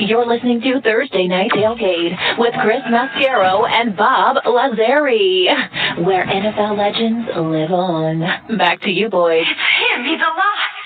You're listening to Thursday Night Tailgate with Chris Mascaro and Bob Lazari, where NFL legends live on. Back to you, boys. It's him. He's alive.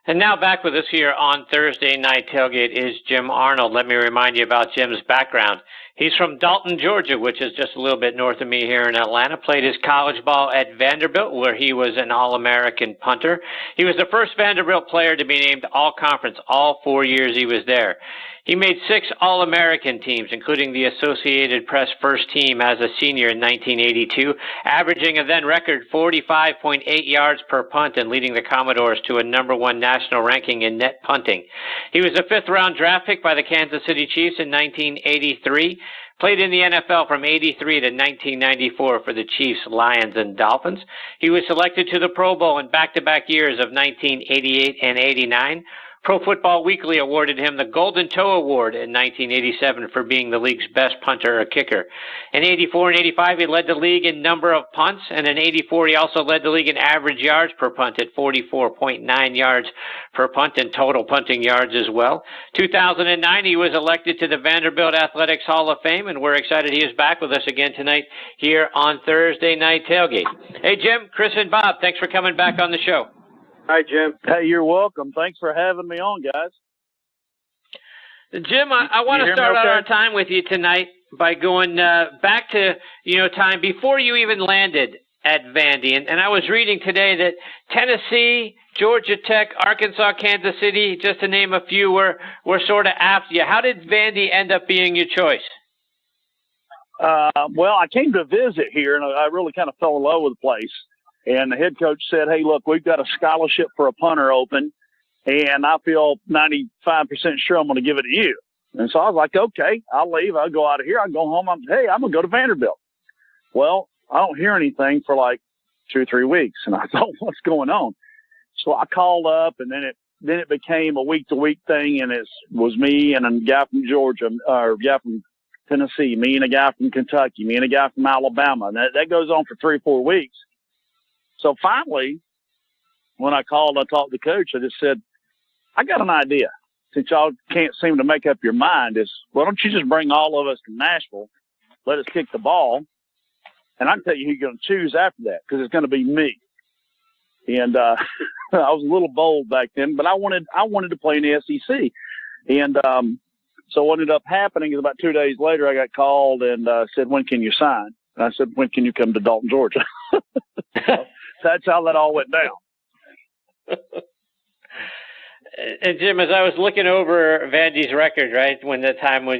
And now back with us here on Thursday Night Tailgate is Jim Arnold. Let me remind you about Jim's background. He's from Dalton, Georgia, which is just a little bit north of me here in Atlanta. Played his college ball at Vanderbilt, where he was an All-American punter. He was the first Vanderbilt player to be named All-Conference all 4 years he was there. He made 6 All-American teams, including the Associated Press first team as a senior in 1982, averaging a then record 45.8 yards per punt and leading the Commodores to a #1 national ranking in net punting. He was a 5th-round draft pick by the Kansas City Chiefs in 1983, played in the NFL from 83 to 1994 for the Chiefs, Lions, and Dolphins. He was selected to the Pro Bowl in back-to-back years of 1988 and 89. Pro Football Weekly awarded him the Golden Toe Award in 1987 for being the league's best punter or kicker. In 84 and 85, he led the league in number of punts, and in 84, he also led the league in average yards per punt at 44.9 yards per punt and total punting yards as well. 2009, he was elected to the Vanderbilt Athletics Hall of Fame, and we're excited he is back with us again tonight here on Thursday Night Tailgate. Hey, Jim, Chris, and Bob, thanks for coming back on the show. Hi, Jim. Hey, you're welcome. Thanks for having me on, guys. Jim, I want to start out our time with you tonight by going back to, time before you even landed at Vandy. And I was reading today that Tennessee, Georgia Tech, Arkansas, Kansas City, just to name a few, were sort of after you. How did Vandy end up being your choice? Well, I came to visit here, and I really kind of fell in love with the place. And the head coach said, hey, look, we've got a scholarship for a punter open, and I feel 95% sure I'm going to give it to you. And so I was like, okay, I'll leave. I'll go out of here. I'll go home. I'm going to go to Vanderbilt. Well, I don't hear anything for like 2 or 3 weeks. And I thought, what's going on? So I called up, and then it became a week-to-week thing, and it was me and a guy from Georgia, or a guy from Tennessee, me and a guy from Kentucky, me and a guy from Alabama. And that goes on for 3 or 4 weeks. So finally, when I called, I talked to the coach. I just said, I got an idea. Since y'all can't seem to make up your mind, why don't you just bring all of us to Nashville, let us kick the ball, and I can tell you who you're going to choose after that, because it's going to be me. And I was a little bold back then, but I wanted to play in the SEC. And so what ended up happening is about 2 days later, I got called and said, when can you sign? And I said, when can you come to Dalton, Georgia? So that's how that all went down. And Jim, as I was looking over Vandy's record, right, when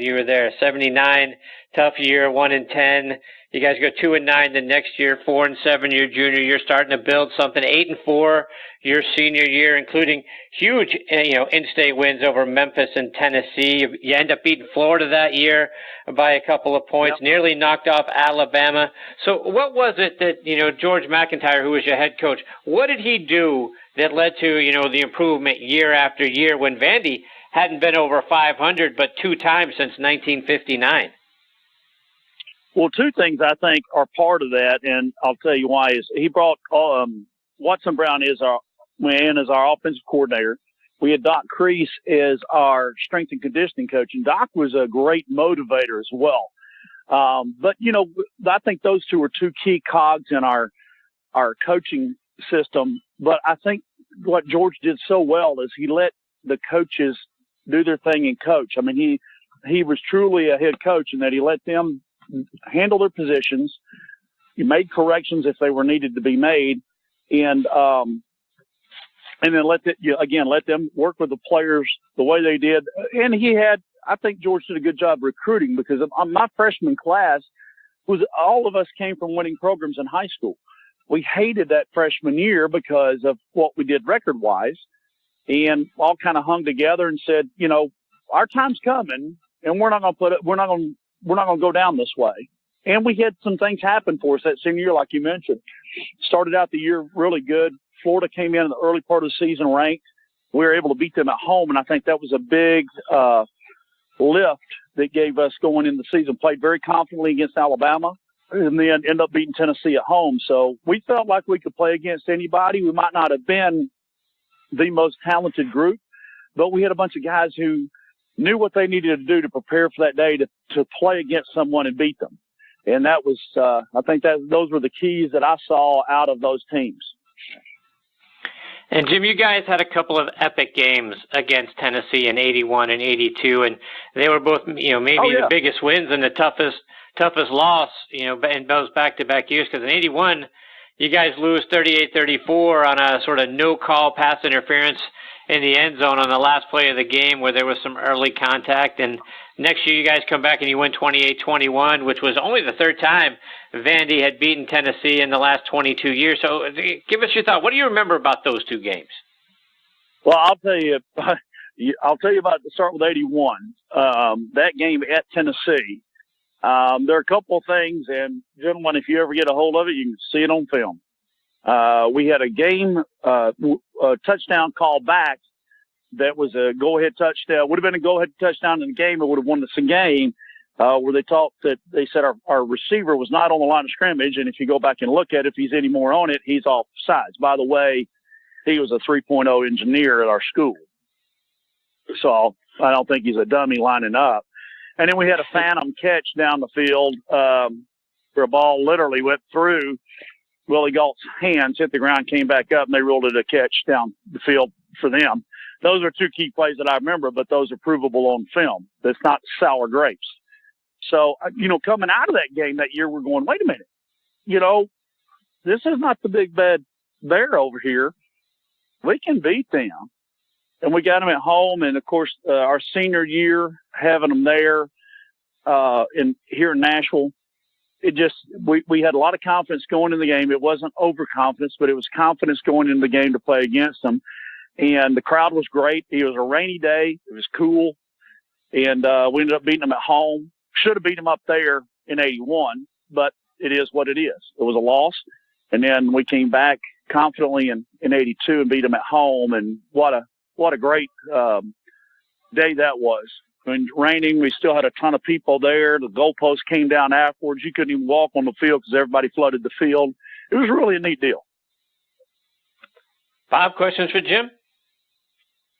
you were there, 79, tough year, 1-10. You guys go 2-9 the next year, 4-7 your junior year, starting to build something. 8-4 your senior year, including huge, in-state wins over Memphis and Tennessee. You end up beating Florida that year by a couple of points. Yep. Nearly knocked off Alabama. So what was it that George McIntyre, who was your head coach, what did he do that led to the improvement year after year when Vandy hadn't been over 500 but 2 times since 1959? Well, 2 things I think are part of that, and I'll tell you why. Is he brought Watson Brown is our offensive coordinator. We had Doc Crease as our strength and conditioning coach, and Doc was a great motivator as well. But I think those 2 are 2 key cogs in our coaching system. But I think what George did so well is he let the coaches do their thing and coach. I mean, he was truly a head coach in that he let them handle their positions. He made corrections if they were needed to be made, and then let them work with the players the way they did. And I think George did a good job recruiting, because my freshman class all of us came from winning programs in high school. We hated that freshman year because of what we did record-wise, and all kind of hung together and said, our time's coming, and we're not going to go down this way. And we had some things happen for us that senior year, like you mentioned. Started out the year really good. Florida came in the early part of the season ranked. We were able to beat them at home, and I think that was a big lift that gave us going into the season. Played very confidently against Alabama, and then ended up beating Tennessee at home. So we felt like we could play against anybody. We might not have been the most talented group, but we had a bunch of guys who knew what they needed to do to prepare for that day to play against someone and beat them. And that was, I think those were the keys that I saw out of those teams. And Jim, you guys had a couple of epic games against Tennessee in '81 and '82, and they were both, maybe the biggest wins and the toughest loss, in those back-to-back years. Because in '81, you guys lose 38-34 on a sort of no-call pass interference in the end zone on the last play of the game where there was some early contact. And next year you guys come back and you win 28-21, which was only the third time Vandy had beaten Tennessee in the last 22 years. So give us your thought. What do you remember about those two games? Well, I'll tell you about the start with 81. That game at Tennessee. There are a couple of things, and gentlemen, if you ever get a hold of it, you can see it on film. We had a touchdown call back that was a go-ahead touchdown. Would have been a go-ahead touchdown in the game. It would have won us the game, where they said our receiver was not on the line of scrimmage, and if you go back and look at it, if he's any more on it, he's off sides. By the way, he was a 3.0 engineer at our school. So I don't think he's a dummy lining up. And then we had a phantom catch down the field where a ball literally went through Willie Galt's hands, hit the ground, came back up, and they ruled it a catch down the field for them. Those are two key plays that I remember, but those are provable on film. That's not sour grapes. So, coming out of that game that year, we're going, wait a minute. This is not the big bad bear over here. We can beat them. And we got them at home. And, of course, our senior year, having them there here in Nashville, we had a lot of confidence going in the game. It wasn't overconfidence, but it was confidence going into the game to play against them. And the crowd was great. It was a rainy day. It was cool. And we ended up beating them at home. Should have beat them up there in 81, but it is what it is. It was a loss. And then we came back confidently in 82 and beat them at home. And what a great day that was. When raining, we still had a ton of people there. The goalposts came down afterwards. You couldn't even walk on the field because everybody flooded the field. It was really a neat deal. 5 questions for Jim.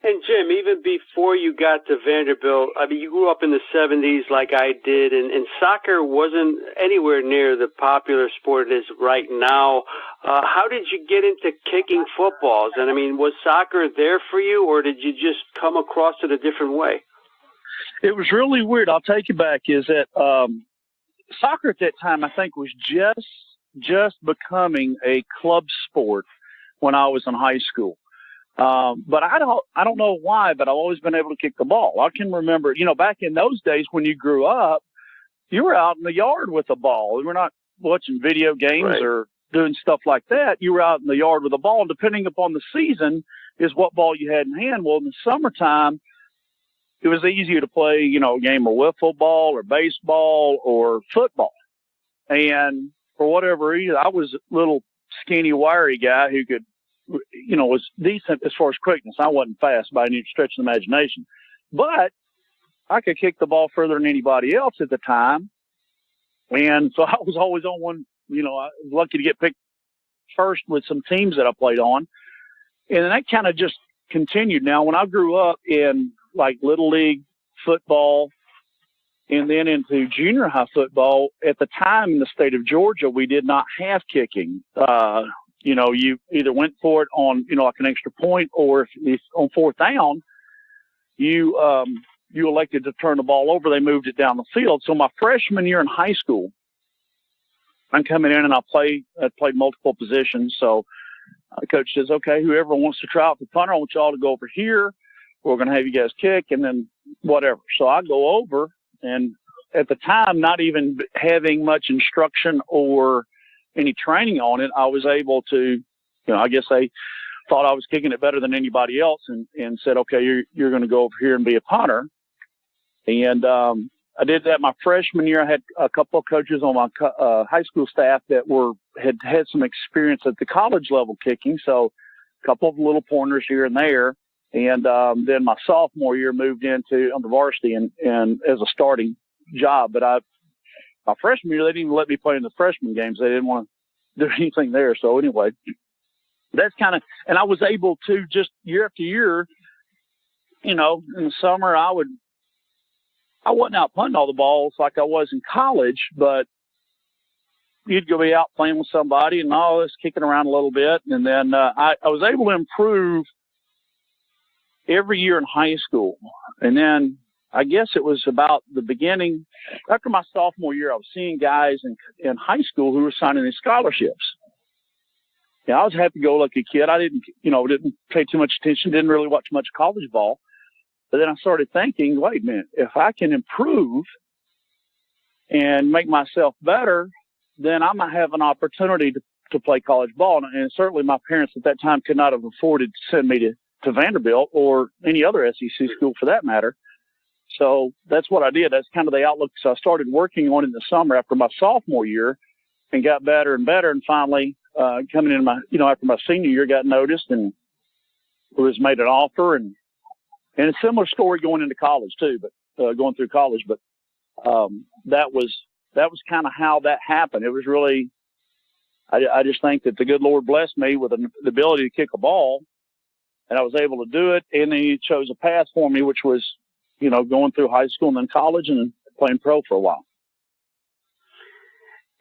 And Jim, even before you got to Vanderbilt, you grew up in the 70s like I did, and soccer wasn't anywhere near the popular sport it is right now. How did you get into kicking footballs? And, was soccer there for you, or did you just come across it a different way? It was really weird. I'll take you back. Is that soccer at that time, I think, was just becoming a club sport when I was in high school. But I don't know why, but I've always been able to kick the ball. I can remember, back in those days when you grew up, you were out in the yard with a ball. We were not watching video games or doing stuff like that. You were out in the yard with a ball, and depending upon the season is what ball you had in hand. Well, in the summertime, it was easier to play, a game of wiffle ball or baseball or football. And for whatever reason, I was a little skinny, wiry guy who could, was decent as far as quickness. I wasn't fast by any stretch of the imagination, but I could kick the ball further than anybody else at the time. And so I was always on one, I was lucky to get picked first with some teams that I played on. And that kind of just continued. Now, when I grew up in like Little League football and then into junior high football, at the time in the state of Georgia, we did not have kicking. You either went for it on, like an extra point, or if on fourth down, you elected to turn the ball over. They moved it down the field. So my freshman year in high school, I'm coming in and I played multiple positions. So the coach says, okay, whoever wants to try out the punter, I want you all to go over here. We're going to have you guys kick and then whatever. So I go over, and at the time, not even having much instruction or any training on it, I was able to, I guess they thought I was kicking it better than anybody else and said, okay, you're going to go over here and be a punter. And I did that my freshman year. I had a couple of coaches on my high school staff that had some experience at the college level kicking. So a couple of little pointers here and there. And then my sophomore year moved on the varsity and as a starting job. But my freshman year, they didn't even let me play in the freshman games. They didn't want to do anything there. So anyway, that's and I was able to just year after year, in the summer, I would I wasn't out punting all the balls like I was in college, but you'd go be out playing with somebody and all this kicking around a little bit. And then I was able to improve every year in high school. And then I guess it was about the beginning, after my sophomore year, I was seeing guys in high school who were signing these scholarships. Yeah, I was a happy-go-lucky kid. I didn't pay too much attention, didn't really watch much college ball. But then I started thinking, wait a minute, if I can improve and make myself better, then I might have an opportunity to play college ball. And certainly my parents at that time could not have afforded to send me to Vanderbilt or any other SEC school for that matter. So that's what I did. That's kind of the outlook. So I started working on it in the summer after my sophomore year and got better and better. And finally, coming in after my senior year, got noticed and was made an offer. And a similar story going into college too, but going through college. But that was kind of how that happened. It was really, I just think that the good Lord blessed me with the ability to kick a ball, and I was able to do it. And then He chose a path for me, which was, going through high school and then college and playing pro for a while.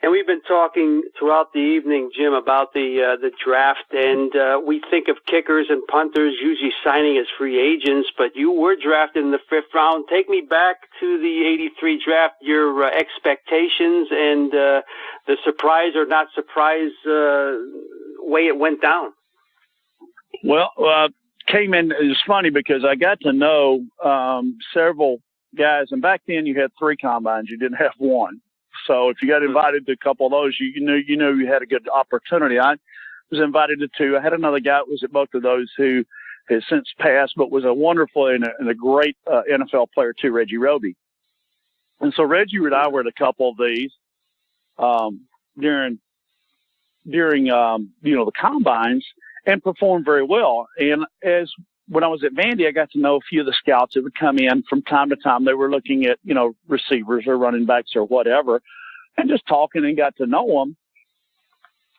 And we've been talking throughout the evening, Jim, about the draft, and we think of kickers and punters usually signing as free agents, but you were drafted in the 5th round. Take me back to the 83 draft, your expectations and the surprise or not surprise way it went down. Well, came in, it was funny because I got to know several guys, and back then you had 3 combines, you didn't have one. So if you got invited to a couple of those, you knew you had a good opportunity. I was invited to 2. I had another guy that was at both of those who has since passed, but was a wonderful and a great NFL player too, Reggie Roby. And so Reggie and I were at a couple of these during the combines and performed very well. And when I was at Vandy, I got to know a few of the scouts that would come in from time to time. They were looking at, receivers or running backs or whatever, and just talking and got to know them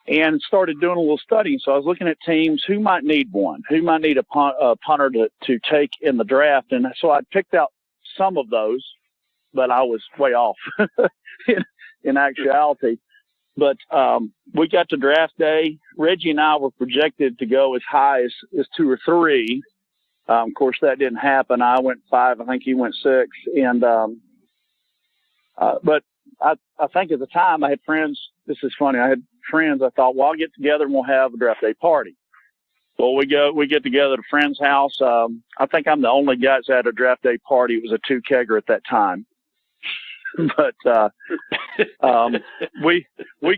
and started doing a little studying. So I was looking at teams who might need one, who might need a punter to take in the draft. And so I picked out some of those, but I was way off in actuality. But we got to draft day. Reggie and I were projected to go as high as 2 or 3. Of course, that didn't happen. I went 5. I think he went 6. And but I think at the time I had friends. This is funny. I had friends. I thought, well, I'll get together and we'll have a draft day party. Well, we get together at a friend's house. I think I'm the only guy that's at a draft day party. It was a 2-kegger at that time. But we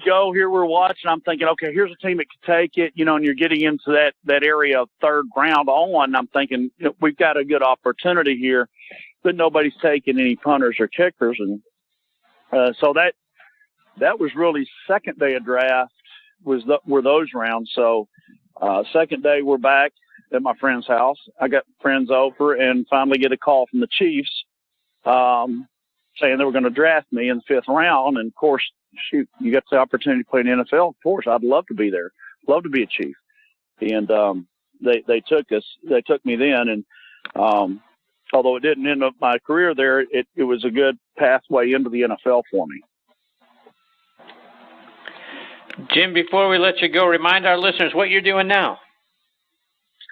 go here, we're watching. I'm thinking, okay, here's a team that could take it, and you're getting into that area of 3rd round on. And I'm thinking, we've got a good opportunity here, but nobody's taking any punters or kickers. And so that was really second day of draft were those rounds. So second day we're back at my friend's house. I got friends over and finally get a call from the Chiefs. Saying they were going to draft me in the 5th round. And of course, shoot, you got the opportunity to play in the NFL. Of course, I'd love to be there. Love to be a Chief. And, they took me then. And, although it didn't end up my career there, it was a good pathway into the NFL for me. Jim, before we let you go, remind our listeners what you're doing now.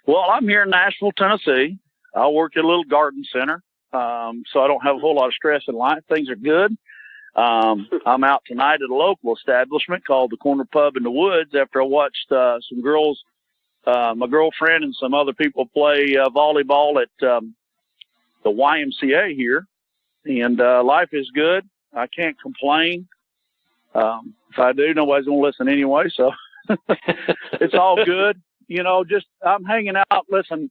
Well, I'm here in Nashville, Tennessee. I work at a little garden center. So I don't have a whole lot of stress in life. Things are good. I'm out tonight at a local establishment called the Corner Pub in the Woods after I watched some girls, my girlfriend and some other people play volleyball at the YMCA here. And life is good. I can't complain. If I do, nobody's going to listen anyway. So it's all good. Just I'm hanging out, listen,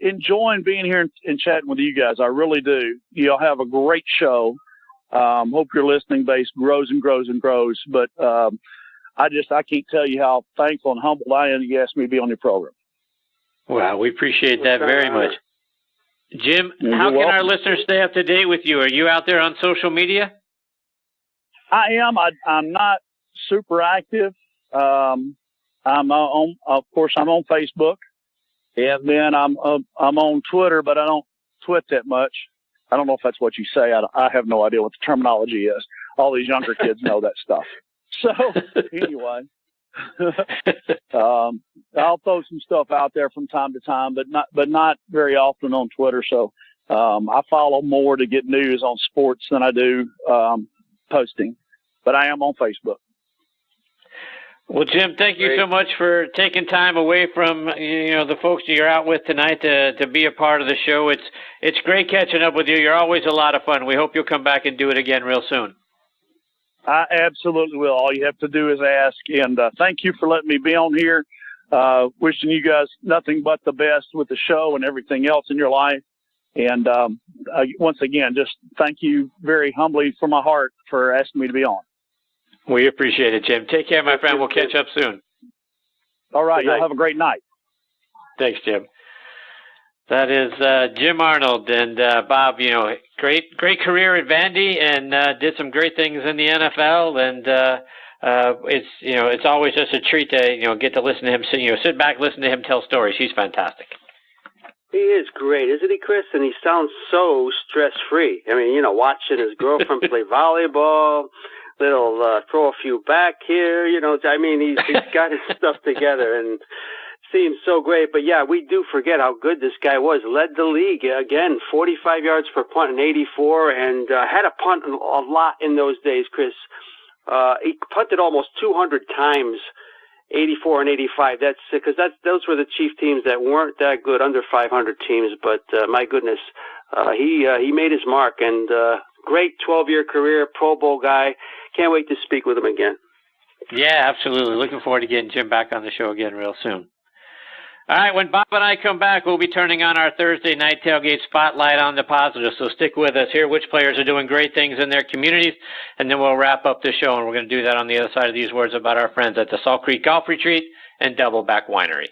enjoying being here and chatting with you guys. I really do. You'll have a great show. Hope your listening base grows and grows and grows. But I can't tell you how thankful and humbled I am that you asked me to be on your program. Well, we appreciate that very much. Jim, how can our listeners stay up to date with you? Are you out there on social media? I am. I'm not super active. I'm on Facebook, and then I'm on Twitter, but I don't tweet that much. I don't know if that's what you say. I have no idea what the terminology is. All these younger kids know that stuff. So anyway, I'll throw some stuff out there from time to time, but not very often on Twitter. So I follow more to get news on sports than I do posting, but I am on Facebook. Well, Jim, thank you so much for taking time away from the folks that you're out with tonight to be a part of the show. It's great catching up with you. You're always a lot of fun. We hope you'll come back and do it again real soon. I absolutely will. All you have to do is ask. And thank you for letting me be on here. Wishing you guys nothing but the best with the show and everything else in your life. And once again, just thank you very humbly from my heart for asking me to be on. We appreciate it, Jim. Take care, my friend. We'll catch up soon. All right. Y'all have a great night. Thanks, Jim. That is Jim Arnold. And Bob, great career at Vandy and did some great things in the NFL. And it's always just a treat to get to listen to him. Sit back, listen to him tell stories. He's fantastic. He is great, isn't he, Chris? And he sounds so stress-free. I mean, watching his girlfriend play volleyball, throw a few back here, he's got his stuff together and seems so great. But yeah, we do forget how good this guy was. Led the league again, 45 yards per punt in 84, and had a punt a lot in those days, Chris. He punted almost 200 times, 84 and 85. That's because those were the Chief teams that weren't that good, under 500 teams. But my goodness, he made his mark, and great 12-year career, Pro Bowl guy. Can't wait to speak with him again. Yeah, absolutely. Looking forward to getting Jim back on the show again real soon. All right, when Bob and I come back, we'll be turning on our Thursday night tailgate spotlight on the positives. So stick with us, hear which players are doing great things in their communities, and then we'll wrap up the show, and we're going to do that on the other side of these words about our friends at the Salt Creek Golf Retreat and Doubleback Winery.